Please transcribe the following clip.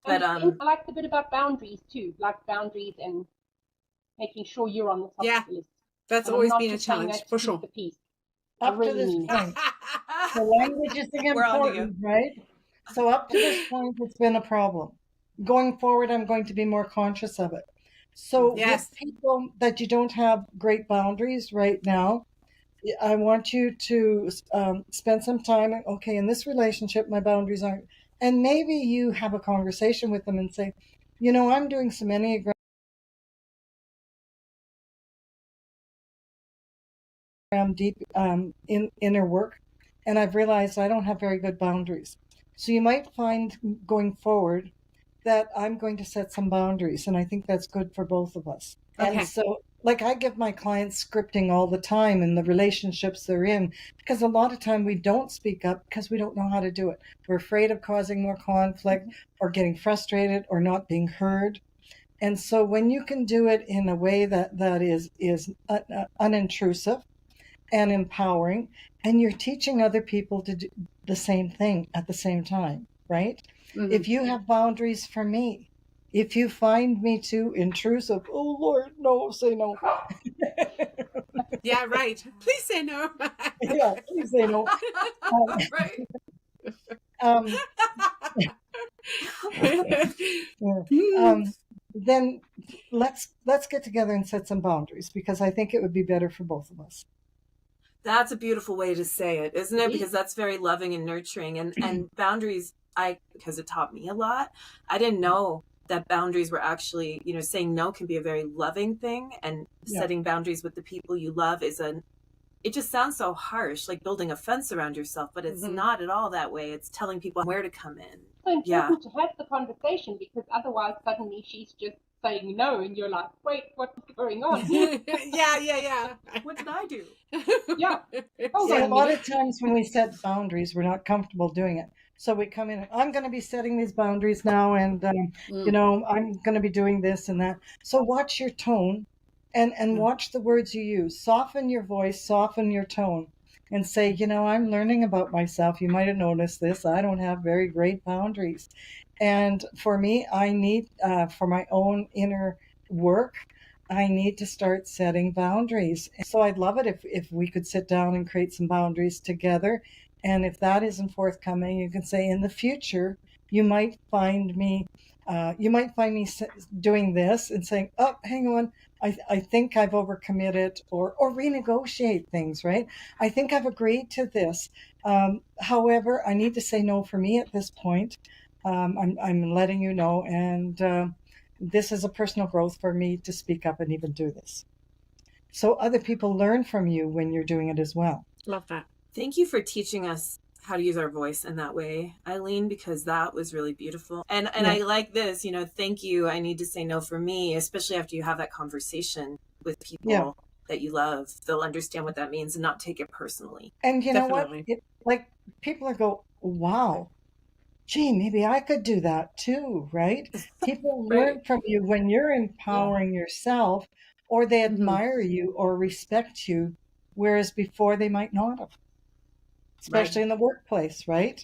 But I like the bit about boundaries too, like boundaries and making sure you're on the top yeah, of the list. that's And I'm always not been a just saying challenge that to for keep sure. the peace. I Up to really this mean it. point, the language is We're on to important, you. right? So up to this point, it's been a problem. Going forward, I'm going to be more conscious of it. So with Yes. people that you don't have great boundaries right now, I want you to spend some time. Okay, in this relationship, my boundaries aren't. And maybe you have a conversation with them and say, you know, I'm doing some Enneagram deep inner work, and I've realized I don't have very good boundaries. So you might find going forward that I'm going to set some boundaries, and I think that's good for both of us. And Okay. so, like, I give my clients scripting all the time in the relationships they're in, because a lot of time we don't speak up because we don't know how to do it. We're afraid of causing more conflict or getting frustrated or not being heard. And so when you can do it in a way that is unintrusive and empowering, and you're teaching other people to do the same thing at the same time, right? Mhm. If you have boundaries for me, if you find me too intrusive, oh Lord, no, say no. Yeah, right. Please say no. Yeah, please say no. Right. Um, yeah. Then let's get together and set some boundaries, because I think it would be better for both of us. That's a beautiful way to say it, isn't it? Indeed. Because that's very loving and nurturing. And boundaries, because it taught me a lot. I didn't know that boundaries were actually, saying no can be a very loving thing, and Yeah. setting boundaries with the people you love it just sounds so harsh, like building a fence around yourself, but it's not at all that way. It's telling people where to come in. So important to have the conversation, because otherwise suddenly she's just saying no and you're like, wait, what's going on? Yeah. What did I do? Yeah. See, a lot of times when we set boundaries, we're not comfortable doing it. So we come in, I'm going to be setting these boundaries now, and I'm going to be doing this and that. So watch your tone, and watch the words you use. Soften your voice, soften your tone, and say, I'm learning about myself. You might have noticed this. I don't have very great boundaries. And for me, I need, for my own inner work, I need to start setting boundaries. So I'd love it if we could sit down and create some boundaries together. And if that isn't forthcoming, you can say, in the future, you might find me, doing this and saying, oh, hang on, I think I've overcommitted, or renegotiate things, right? I think I've agreed to this. However, I need to say no for me at this point. I'm letting you know, and this is a personal growth for me to speak up and even do this. So other people learn from you when you're doing it as well. Love that. Thank you for teaching us how to use our voice in that way, Eileen, because that was really beautiful. And Yeah. I like this, thank you. I need to say no for me, especially after you have that conversation with people that you love. They'll understand what that means and not take it personally. And you Definitely. know what? People go, wow, gee, maybe I could do that too, right? People learn from you when you're empowering yourself, or they admire you or respect you, whereas before they might not have, especially in the workplace, right?